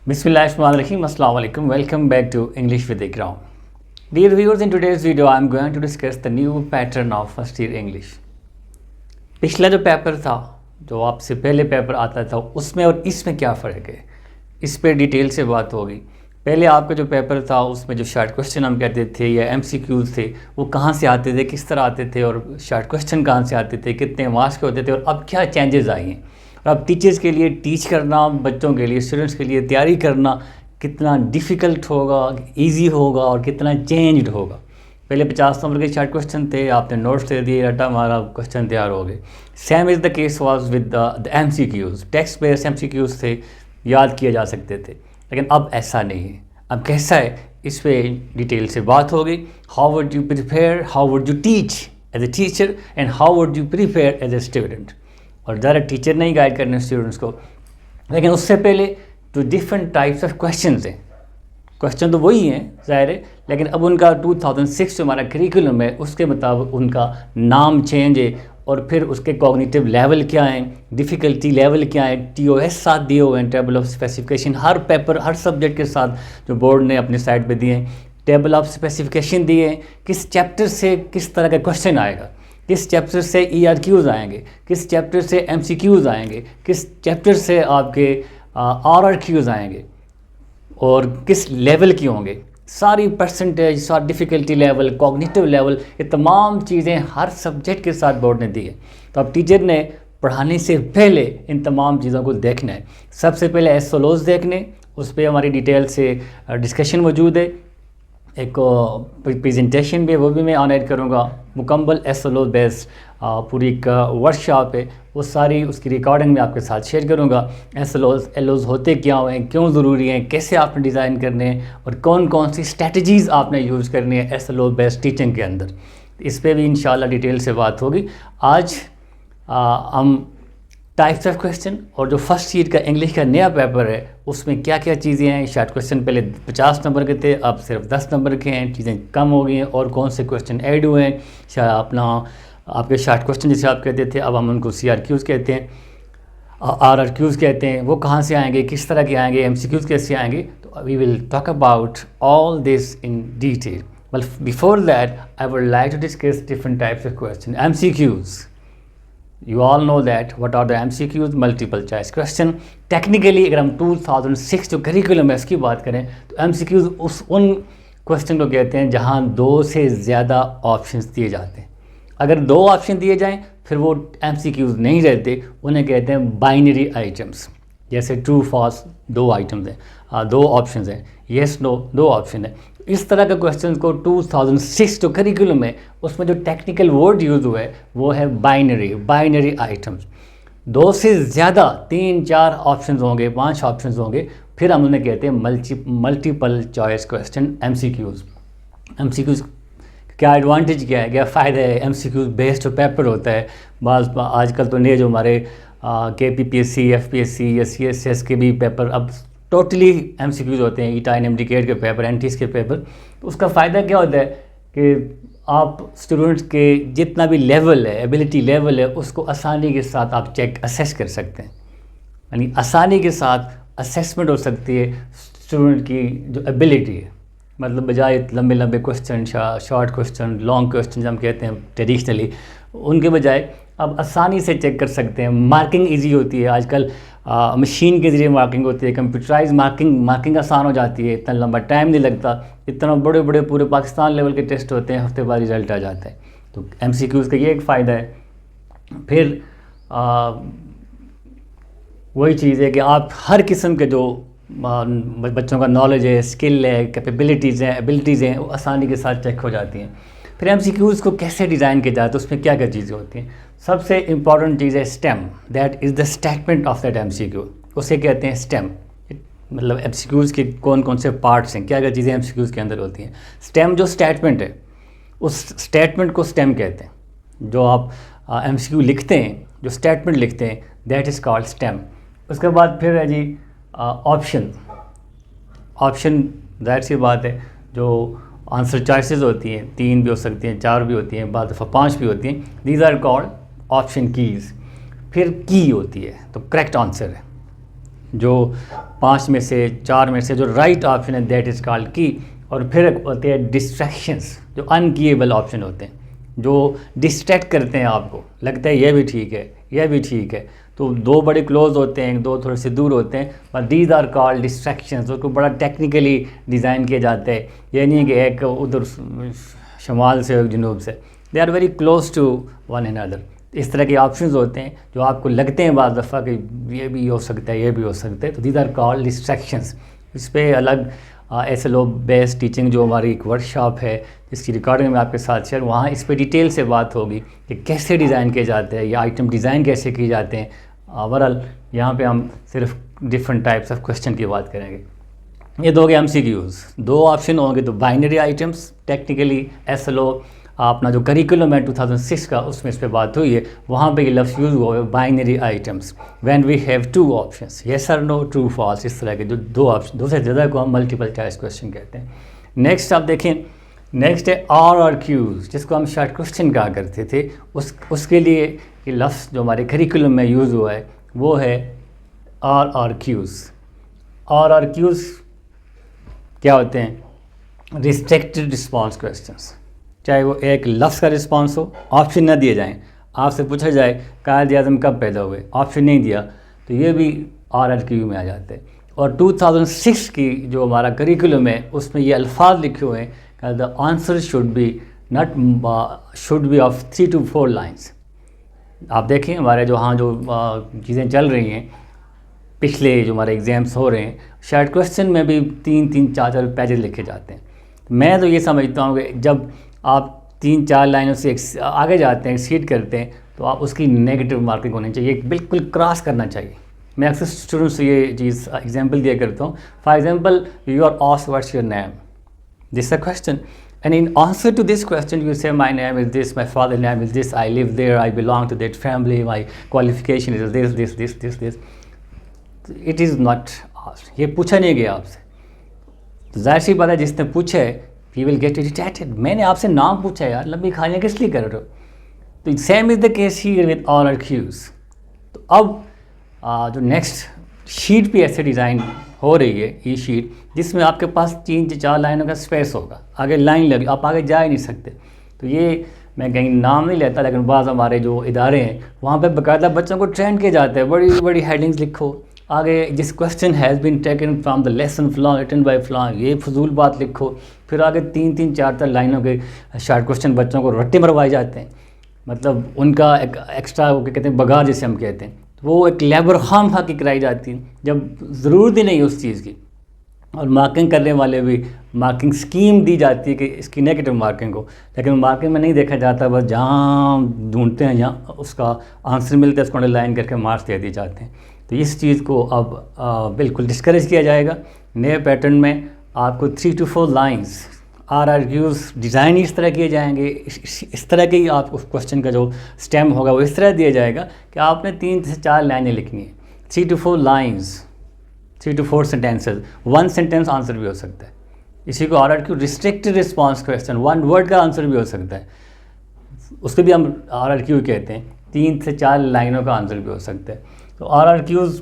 Bismillahirrahmanirrahim. Assalamu alaikum. Welcome back to English with Ikram. Dear viewers, in today's video I am going to discuss the new pattern of first year English. पिछला जो paper था, जो आपसे पहले paper आता था, उसमें और इसमें क्या फ़र्क है, इस पे डिटेल से बात होगी। पहले आपका जो पेपर था उसमें जो शॉर्ट क्वेश्चन हम कहते थे या MCQs थे, वो कहाँ से आते थे, किस तरह आते थे और शॉर्ट क्वेश्चन कहाँ से आते थे, कितने मार्क्स के होते थे और अब क्या चेंजेस आई हैं। और अब टीचर्स के लिए टीच करना, बच्चों के लिए, स्टूडेंट्स के लिए तैयारी करना कितना डिफ़िकल्ट होगा, इजी होगा और कितना चेंज्ड होगा। पहले 50 नंबर के शॉर्ट क्वेश्चन थे, आपने नोट्स दे दिए, रटा मारा, क्वेश्चन तैयार हो गए। Same is the case was with the MCQs। Text based MCQs थे, याद किए जा सकते थे, लेकिन अब ऐसा नहीं है। अब कैसा है, इस पर डिटेल से बात होगी। How would you prepare, how would you teach as a teacher and how would you prepare as a student. और डायरेक्ट टीचर नहीं गाइड करने स्टूडेंट्स को, लेकिन उससे पहले तो डिफरेंट टाइप्स ऑफ क्वेश्चंस हैं। क्वेश्चन तो वही हैं ज़ाहिर है, लेकिन अब उनका 2006 जो हमारा करिकुलम है उसके मुताबिक उनका नाम चेंज है और फिर उसके कॉग्निटिव लेवल क्या हैं, डिफ़िकल्टी लेवल क्या है, TOS साथ दिए हुए हैं, table of specification. Her paper, her subject के साथ जो बोर्ड ने अपनी साइड पे दिए हैं, टेबल ऑफ स्पेसिफिकेशन दिए हैं, किस चैप्टर से किस तरह का क्वेश्चन आएगा, किस चैप्टर से ERQs आएंगे, किस चैप्टर से MCQs आएंगे, किस चैप्टर से आपके RRQs आएंगे और किस लेवल के होंगे। सारी परसेंटेज, सारी डिफ़िकल्टी लेवल, कॉग्निटिव लेवल, ये तमाम चीज़ें हर सब्जेक्ट के साथ बोर्ड ने दी है। तो अब टीचर ने पढ़ाने से पहले इन तमाम चीज़ों को देखना है। सबसे पहले SOLOs देखने, उस पर हमारी डिटेल से डिस्कशन मौजूद है। एक प्रेजेंटेशन भी, वो भी मैं ऑन एड करूँगा। मुकम्मल SOLO बेस्ड पूरी एक वर्कशॉप है, वो सारी उसकी रिकॉर्डिंग में आपके साथ शेयर करूँगा। SOLOs होते क्या हैं, क्यों ज़रूरी हैं, कैसे आपने डिज़ाइन करने हैं और कौन कौन सी स्ट्रेटजीज़ आपने यूज़ करनी है SOLO बेस्ड टीचिंग के अंदर। इस पर भी इंशाल्लाह डिटेल से बात होगी। आज हम टाइप्स ऑफ क्वेश्चन और जो फर्स्ट ईयर का इंग्लिश का नया पेपर है उसमें क्या क्या चीज़ें हैं। शॉर्ट क्वेश्चन पहले 50 नंबर के थे, अब सिर्फ 10 नंबर के हैं, चीज़ें कम हो गई हैं और कौन से क्वेश्चन ऐड हुए हैं। अपना आपके शॉर्ट क्वेश्चन जैसे आप कहते थे, अब हम उनको CRQs कहते हैं, RRQs कहते हैं। वो कहाँ से आएंगे, किस तरह के आएंगे, MCQs कैसे आएंगे, तो we will talk about all this in detail. But before that I would like to discuss different types of question. MCQs, you all know that what are the MCQs, multiple choice question। Technically अगर हम 2006 जो curriculum है उसकी बात करें तो MCQs उन question को कहते हैं जहां 2 से ज़्यादा ऑप्शंस दिए जाते हैं। अगर 2 ऑप्शन दिए जाएं फिर वो MCQs नहीं रहते, उन्हें कहते हैं बाइनरी आइटम्स। जैसे ट्रू फॉल्स 2 आइटम्स हैं, 2 ऑप्शन हैं, येस नो 2 ऑप्शन है। इस तरह के क्वेश्चन को 2006 जो करिकुलम है उसमें जो टेक्निकल वर्ड यूज़ हुआ है वो है बाइनरी आइटम्स। 2 से ज़्यादा 3-4 ऑप्शंस होंगे, 5 ऑप्शंस होंगे, फिर हम उन्हें कहते हैं मल्टीपल चॉइस क्वेश्चन MCQs। क्या एडवांटेज क्या है, क्या फ़ायदा है। MCQs बेस्ड जो पेपर होता है, आजकल तो नए जो हमारे KPPSC, FPSC या CSS के भी पेपर अब टोटली MCQs होते हैं। ETA एंड MDCAT के पेपर, NTS के पेपर। तो उसका फ़ायदा क्या होता है कि आप स्टूडेंट्स के जितना भी लेवल है, एबिलिटी लेवल है, उसको आसानी के साथ आप असेस कर सकते हैं। यानी आसानी के साथ असेसमेंट हो सकती है स्टूडेंट की जो एबिलिटी है। मतलब बजाय लंबे लंबे question, short question, long question हम कहते हैं ट्रेडिशनली, उनके बजाय अब आसानी से चेक कर सकते हैं। मार्किंग इजी होती है आजकल, मशीन के ज़रिए मार्किंग होती है, कंप्यूटराइज मार्किंग आसान हो जाती है, इतना लंबा टाइम नहीं लगता। इतना बड़े बड़े पूरे पाकिस्तान लेवल के टेस्ट होते हैं, हफ्ते बाद रिजल्ट आ जाता है। तो MCQs का ये एक फ़ायदा है। फिर वही चीज़ है कि आप हर किस्म के जो बच्चों का नॉलेज है, स्किल है, कैपेबिलिटीज़ हैं, एबिलिटीज़ हैं, वो आसानी के साथ चेक हो जाती हैं। फिर MCQs को कैसे डिज़ाइन किया जाता है, उसमें क्या क्या चीज़ें होती हैं। सबसे इम्पॉर्टेंट चीज़ है stem, that is the statement of that MCQ। उसे कहते हैं स्टेम। मतलब MCQs के कौन कौन से पार्ट्स हैं, क्या क्या चीज़ें MCQs के अंदर होती हैं। स्टेम जो स्टेटमेंट है, उस स्टेटमेंट को स्टेम कहते हैं। जो आप MCQ लिखते हैं, जो स्टेटमेंट लिखते हैं, दैट इज़ कॉल्ड स्टेम। उसके बाद फिर है जी ऑप्शन ज़ाहिर सी बात है, जो आंसर चॉइसेस होती हैं, 3 भी हो सकती हैं, 4 भी होती हैं, बाद दफ़ा 5 भी होती हैं। These are called option keys. फिर की होती है, तो करेक्ट आंसर है। जो 5 में से 4 में से जो राइट ऑप्शन है दैट इज़ कॉल्ड की। और फिर होते हैं डिस्ट्रैक्शंस, जो अनकीएबल ऑप्शन होते हैं, जो डिस्ट्रैक्ट करते हैं, आपको लगता है ये भी ठीक है, यह भी ठीक है, तो दो बड़े क्लोज होते हैं, दो थोड़े से दूर होते हैं, but these are called distractions. उसको बड़ा टेक्निकली डिज़ाइन किया जाता है। ये नहीं है कि एक उधर शुमाल से और जनूब से, they are very close to one another. इस तरह के ऑप्शंस होते हैं जो आपको लगते हैं बाज़ दफ़ा कि ये भी हो सकता है, ये भी हो सकता है, तो दीज आर कॉल्ड डिस्ट्रैक्शंस। इस पर अलग SLO बेस्ड टीचिंग जो हमारी एक वर्कशॉप है जिसकी रिकॉर्डिंग में आपके साथ शेयर, वहाँ इस पर डिटेल से बात होगी कि कैसे डिज़ाइन किए जाते हैं या आइटम डिज़ाइन कैसे किए जाते हैं। ओवरऑल यहाँ पे हम सिर्फ डिफरेंट टाइप्स ऑफ क्वेश्चन की बात करेंगे। ये दो गए MCQs, दो ऑप्शन होंगे, तो बाइनरी आइटम्स टेक्निकली SLO अपना जो करिकुलम है 2006 का, उसमें इस पर बात हुई है, वहाँ पे ये लफ्ज़ यूज़ हुआ है binary items, when we have 2 options, yes और नो, ट्रू फॉल्स, इस तरह के जो 2 ऑप्शन, 2 से ज़्यादा को हम मल्टीपल चॉइस क्वेश्चन कहते हैं। नेक्स्ट आप देखें, नेक्स्ट है RRQs, जिसको हम शॉर्ट क्वेश्चन कहा करते थे। उसके लिए ये लफ्ज़ जो हमारे करिकुलम में यूज़ हुआ है वो है RRQs। RRQs क्या होते हैं? Restricted response questions. चाहे वो एक लफ्ज़ का रिस्पॉन्स हो, ऑप्शन ना दिए जाएं, आपसे पूछा जाए कायद-ए-आज़म कब पैदा हुए, ऑप्शन नहीं दिया, तो ये भी RRQ में आ जाते हैं। और 2006 की जो हमारा करिकुलम है उसमें ये अल्फाज लिखे हुए हैं, the answer should be of 3 to 4 lines. आप देखें हमारे जो हाँ जो चीज़ें चल रही हैं, पिछले जो हमारे एग्ज़ाम्स हो रहे हैं, शॉर्ट क्वेश्चन में भी 3-3, 4-4 पेजेस लिखे जाते हैं। मैं तो ये समझता हूँ कि जब आप 3-4 लाइनों से आगे जाते हैं, एक्सीड करते हैं, तो आप उसकी नेगेटिव मार्किंग होनी चाहिए, बिल्कुल क्रॉस करना चाहिए। मैं अक्सर स्टूडेंट्स से ये चीज़ एग्जांपल दिया करता हूँ। For example, you are asked what's your name, this a question, and in answer to this question you say my name is this, my father name is this, I live there, I belong to that family, my qualification is this this this this this. It is not asked, ये पूछा नहीं गया आपसे, तो जाहिर सी बात है जिसने पूछा है ही विल गेट इरिटेटेड। मैंने आपसे नाम पूछा यार, लंबी खालियाँ किस लिए कर रहे हो? तो same is the case here with RRQs। तो अब जो नेक्स्ट शीट भी ऐसे डिज़ाइन हो रही है, ई शीट, जिसमें आपके पास 3 से 4 लाइनों का स्पेस होगा, आगे लाइन लगी, आप आगे जा ही नहीं सकते। तो ये मैं कहीं नाम नहीं लेता, लेकिन बाज़ हमारे जो इदारे हैं वहाँ पे बाकायदा बच्चों को ट्रेन किए जाते हैं, बड़ी बड़ी हेडिंग्स लिखो, आगे जिस question has been taken from the lesson flaw written by flaw, ये फजूल बात लिखो। फिर आगे 3-3, 4-4 लाइनों के शॉर्ट क्वेश्चन बच्चों को रट्टे मरवाए जाते हैं, मतलब उनका एक एक्स्ट्रा वो कहते हैं बगार जिसे हम कहते हैं, तो वो एक लेबर खाम खा की कराई जाती है जब ज़रूरत ही नहीं है उस चीज़ की। और मार्किंग करने वाले भी मार्किंग स्कीम दी जाती है कि इसकी नेगेटिव मार्किंग हो, लेकिन मार्किंग में नहीं देखा जाता, बस जहाँ ढूंढते हैं जहाँ उसका आंसर मिलता है उसको अंडरलाइन करके मार्क्स दे दिए जाते हैं। तो इस चीज़ को अब बिल्कुल डिस्करेज किया जाएगा। नए पैटर्न में आपको 3 to 4 लाइन्स RRQs डिज़ाइन इस तरह किए जाएंगे, इस तरह के ही आपको क्वेश्चन का जो स्टेम होगा वो इस तरह दिया जाएगा कि आपने 3 से 4 लाइनें लिखनी है, 3 to 4 lines, 3 to 4 sentences, 1 sentence answer भी हो सकता है। इसी को RRQ restricted response question, 1 word का आंसर भी हो सकता है, उसको भी हम RRQ कहते हैं। 3 से 4 लाइनों का आंसर भी हो सकता है। तो RRQs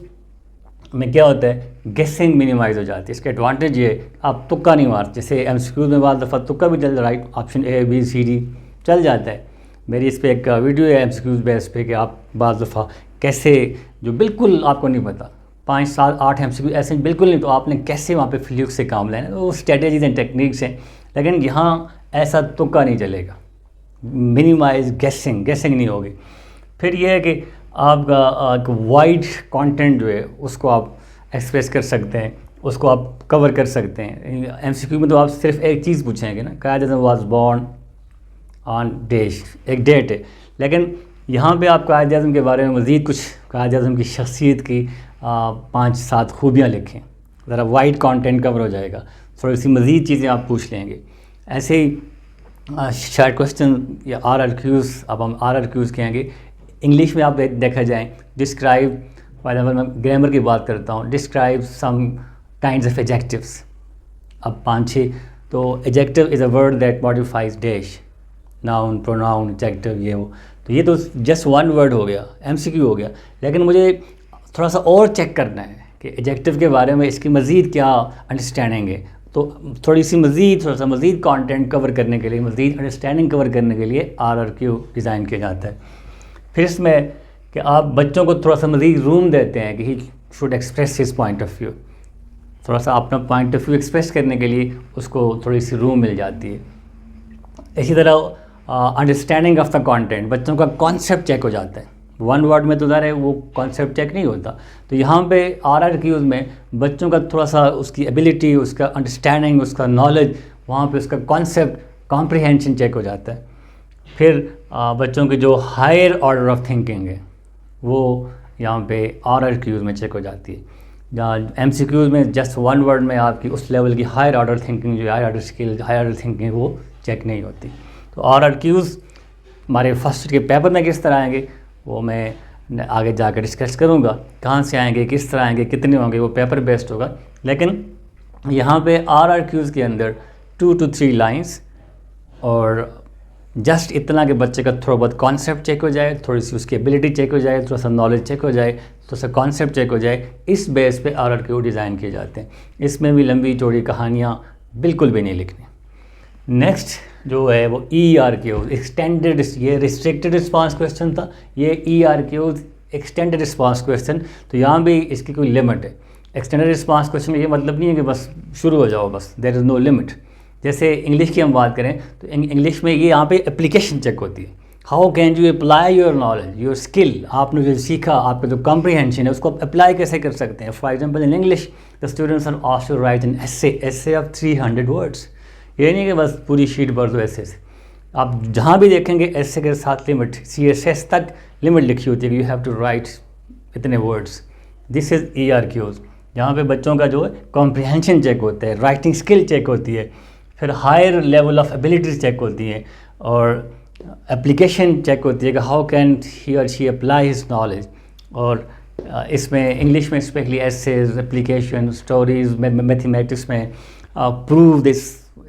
में क्या होता है, गेसिंग मिनिमाइज हो जाती है। इसका एडवांटेज ये आप तुक्का नहीं मारते, जैसे MCQs में बाद दफ़ा तुक्का भी चल, right option A B C D चल जाता है। मेरी इस पर एक वीडियो है MCQs बेस पे कि आप बाद दफ़ा कैसे, जो बिल्कुल आपको नहीं पता, 5, 7, 8 MCQ ऐसे बिल्कुल नहीं, तो आपने कैसे वहाँ पे फ्लूक से काम लेना है, वो स्ट्रेटेजीज एंड टेक्निक्स हैं। लेकिन यहाँ ऐसा तुक्का नहीं चलेगा, मिनिमाइज गेसिंग नहीं होगी। फिर यह है कि आपका एक वाइड कंटेंट जो है उसको आप एक्सप्रेस कर सकते हैं, उसको आप कवर कर सकते हैं। MCQ में तो आप सिर्फ एक चीज़ पूछेंगे ना, Quaid-e-Azam was born on dash, एक डेट है, लेकिन यहाँ पे आप कायद-ए-आज़म के बारे में मज़ीद कुछ कायद-ए-आज़म की शख्सियत की 5-7 खूबियाँ लिखें, ज़रा वाइड कंटेंट कवर हो जाएगा, थोड़ी सी मज़ीद चीज़ें आप पूछ लेंगे। ऐसे ही शॉर्ट क्वेश्चन या RRQs, अब हम RRQs कहेंगे। इंग्लिश में आप देखा जाए, डिस्क्राइब, फॉर एग्जाम्पल मैं ग्रामर की बात करता हूँ, describe some kinds of adjectives, अब 5-6, तो adjective is a word that modifies dash, noun, pronoun, adjective, ये वो, तो ये तो जस्ट 1 वर्ड हो गया, MCQ हो गया। लेकिन मुझे थोड़ा सा और चेक करना है कि एडजेक्टिव के बारे में इसकी मज़ीद क्या अंडरस्टैंडिंग है। तो थोड़ा सा मज़ीद कंटेंट कवर करने के लिए, मज़ीद अंडरस्टैंडिंग कवर करने के लिए RRQ डिज़ाइन किया जाता है। फिर इसमें कि आप बच्चों को थोड़ा सा मज़ीद रूम देते हैं कि he should express his point of view, थोड़ा सा अपना पॉइंट ऑफ व्यू एक्सप्रेस करने के लिए उसको थोड़ी सी रूम मिल जाती है। इसी तरह अंडरस्टैंडिंग ऑफ द कंटेंट, बच्चों का कॉन्सेप्ट चेक हो जाता है। वन वर्ड में तो ज़रा है वो कॉन्सेप्ट चेक नहीं होता, तो यहाँ पे RRQs में बच्चों का थोड़ा सा उसकी एबिलिटी, उसका अंडरस्टैंडिंग, उसका नॉलेज, वहाँ पे उसका कॉन्सेप्ट कॉम्प्रिहेंशन चेक हो जाता है। फिर बच्चों की जो हायर ऑर्डर ऑफ थिंकिंग है वो यहाँ पे RRQs में चेक हो जाती है। जहाँ MCQs में जस्ट वन वर्ड में आपकी उस लेवल की हायर ऑर्डर थिंकिंग, जो higher order skill, higher order thinking वो चेक नहीं होती। तो RRQs हमारे फर्स्ट के पेपर में किस तरह आएंगे वो मैं आगे जाकर डिस्कस करूँगा। कहाँ से आएंगे, किस तरह आएंगे, कितने होंगे, वो पेपर बेस्ड होगा। लेकिन यहाँ पे RRQs के अंदर 2 to 3 लाइंस और जस्ट इतना कि बच्चे का थोड़ा बहुत कॉन्सेप्ट चेक हो जाए, थोड़ी सी उसकी एबिलिटी चेक हो जाए, थोड़ा सा नॉलेज चेक हो जाए, थोड़ा सा कॉन्सेप्ट चेक हो जाए, इस बेस पे RRQ डिज़ाइन किए जाते हैं। इसमें भी लंबी चौड़ी कहानियाँ बिल्कुल भी नहीं लिखनी। नेक्स्ट जो है वो ERQ, एक्सटेंडेड, ये रिस्ट्रिक्टेड रिस्पांस क्वेश्चन था, ये ERQ एक्सटेंडेड रिस्पांस क्वेश्चन। तो यहाँ भी इसकी कोई लिमिट है। एक्सटेंडेड रिस्पांस क्वेश्चन में ये मतलब नहीं है कि बस शुरू हो जाओ, बस देयर इज़ नो लिमिट। जैसे इंग्लिश की हम बात करें तो इंग्लिश में ये यहाँ पे एप्लीकेशन चेक होती है। How can you apply your knowledge, your skill, आपने जो सीखा, आपका जो कॉम्प्रिहेंशन है उसको आप अप्लाई कैसे कर सकते हैं। For example in English the students are asked to write an essay of 300 words. ये नहीं कि बस पूरी शीट भर दो ऐसे से। आप जहाँ भी देखेंगे ऐसे के साथ लिमिट, CSS तक लिमिट लिखी होती है कि यू हैव टू राइट इतने वर्ड्स। दिस इज़ ERQs, जहाँ पे बच्चों का जो है कॉम्प्रिहेंशन चेक होता है, राइटिंग स्किल चेक होती है, फिर higher level of abilities check होती है और एप्लीकेशन चेक होती है कि हाउ कैन ही और शी अप्लाई हिज नॉलेज। और इसमें इंग्लिश में specially essays, application, stories, mathematics में प्रूव दिस,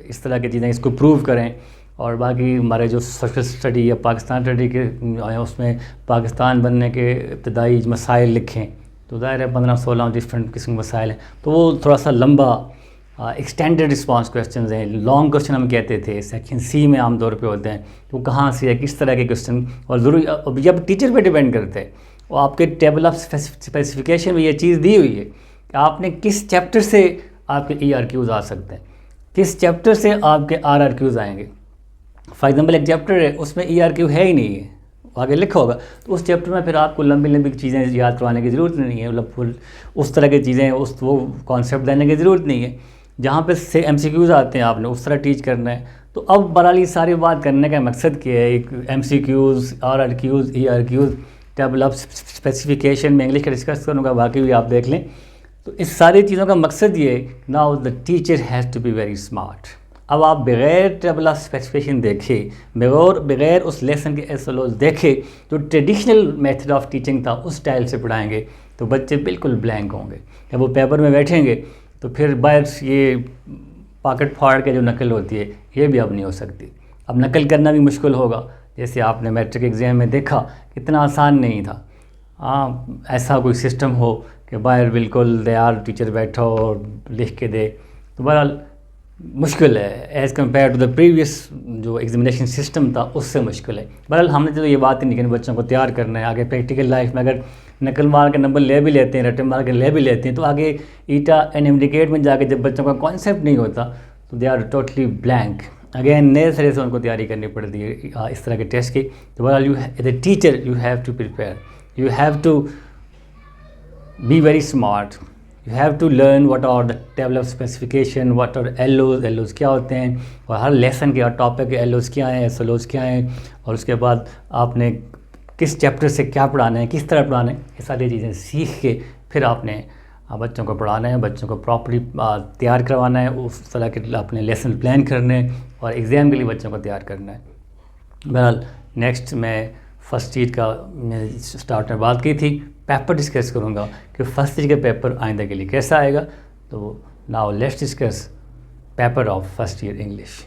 इस तरह की चीज़ें इसको प्रूव करें। और बाकी हमारे जो सोशल स्टडी या पाकिस्तान स्टडी के उसमें पाकिस्तान बनने के इब्तदाई मसाइल लिखें, तो ज़ाहिर है 15-16 डिफरेंट किस्म के मसाइल हैं, तो वो थोड़ा सा लंबा एक्सटेंडेड रिस्पांस क्वेश्चन हैं। लॉन्ग क्वेश्चन हम कहते थे, सेक्शन C में आमतौर पे होते हैं। तो कहाँ से है, किस तरह के क्वेश्चन, और ज़रूरी अब जब टीचर पे डिपेंड करते हैं। और आपके टेबल ऑफ स्पेसिफिकेशन में ये चीज़ दी हुई है कि आपने किस चैप्टर से आपके ERQs आ सकते हैं, किस चैप्टर से आपके RRQs आएंगे। फॉर एग्जाम्पल एक चैप्टर है उसमें ERQ है ही नहीं है, आगे लिखा होगा, तो उस चैप्टर में फिर आपको लंबी लंबी चीज़ें याद करवाने की ज़रूरत नहीं है, मतलब उस तरह की चीज़ें, उस वो कॉन्सेप्ट देने की ज़रूरत नहीं है। जहाँ पे से MCQs आते हैं आपने उस तरह टीच करना है। तो अब बहरहाल सारी बात करने का मकसद क्या है, एक MCQs, RRQs, ERQs, table of specification में इंग्लिश का डिस्कस करूँगा, बाकी भी आप देख लें। तो इस सारी चीज़ों का मकसद ये, now the teacher has to be very smart. अब आप बग़ैर टेबल ऑफ स्पेसिफिकेशन देखे, बग़ैर उस लेसन के SLOs देखे, जो ट्रेडिशनल मेथड ऑफ टीचिंग था उस स्टाइल से पढ़ाएंगे तो बच्चे बिल्कुल ब्लैंक होंगे। जब वो पेपर में बैठेंगे तो फिर बाहर ये पॉकेट फाड़ के जो नकल होती है ये भी अब नहीं हो सकती। अब नकल करना भी मुश्किल होगा, जैसे आपने मैट्रिक एग्ज़ाम में देखा कितना आसान नहीं था। हाँ, ऐसा कोई सिस्टम हो कि बाहर बिल्कुल तैयार टीचर बैठा हो और लिख के दे, तो बहरहाल मुश्किल है as compare to the previous जो एग्जामिनेशन सिस्टम था, उससे मुश्किल है। बहरहाल हमने तो ये बात ही नहीं कि बच्चों को तैयार करना है आगे प्रैक्टिकल लाइफ में। अगर नकल मार के नंबर ले भी लेते हैं, रटे मार के ले भी लेते हैं, तो आगे ईटा एंड इंडिकेट में जाके जब बच्चों का कॉन्सेप्ट नहीं होता तो they are totally blank. Again नए सिरे से उनको तैयारी करनी पड़ती है इस तरह के टेस्ट की। तो बहरहाल you as a teacher you have to prepare, you have to be very smart, you have to learn what are the table of specification, what are LOs क्या होते हैं, और हर लेसन के हर टॉपिक के LOs क्या हैं, SLOs क्या हैं, और उसके बाद आपने किस चैप्टर से क्या पढ़ाना है, किस तरह पढ़ाना है, ये सारी चीज़ें सीख के फिर आपने बच्चों को पढ़ाना है, बच्चों को प्रॉपर्ली तैयार करवाना है, उस तरह के अपने लेसन प्लान करने हैं और एग्ज़ाम के लिए बच्चों को तैयार करना है। बहरहाल नेक्स्ट मैं फर्स्ट ईयर का स्टार्ट में बात की थी, पेपर डिस्कस करूँगा कि फर्स्ट ईयर का पेपर आइंदा के लिए कैसा आएगा। तो now let's discuss paper of first year English.